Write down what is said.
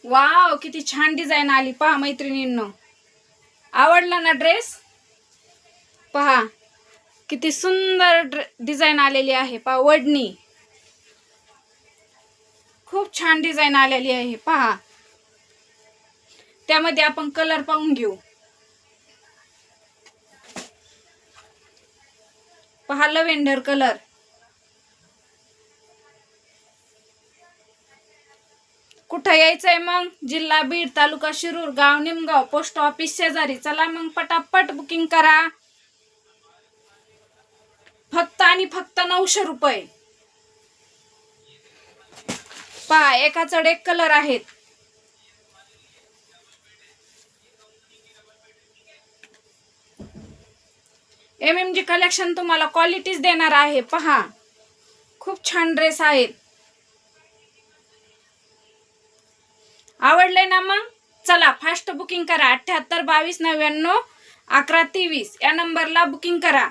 Wow, किती छान design आली पहा मैत्रिणींनो. आवडला ना ड्रेस? पहा किती सुंदर डिझाईन आलेली आहे. पहा वडणी खूप छान डिझाईन आलेली आहे. पहा त्यामध्ये आपण कलर पाहून घेऊ. पहा लव्हेंडर कलर. कुठं यायचंय मग? जिल्हा बीड, तालुका शिरूर, गाव निमगाव, पोस्ट ऑफिस शेजारी. चला मग पटापट बुकिंग करा. फक्त आणि फक्त 900 रुपये. पहा एका चढ एक कलर आहेत. MMG कलेक्शन तुम्हाला क्वालिटीज देणार आहे. पहा खूप छान ड्रेस आहेत. आवडले ना? मग चला फास्ट बुकिंग करा. 78 22 99 11 23 या नंबरला बुकिंग करा.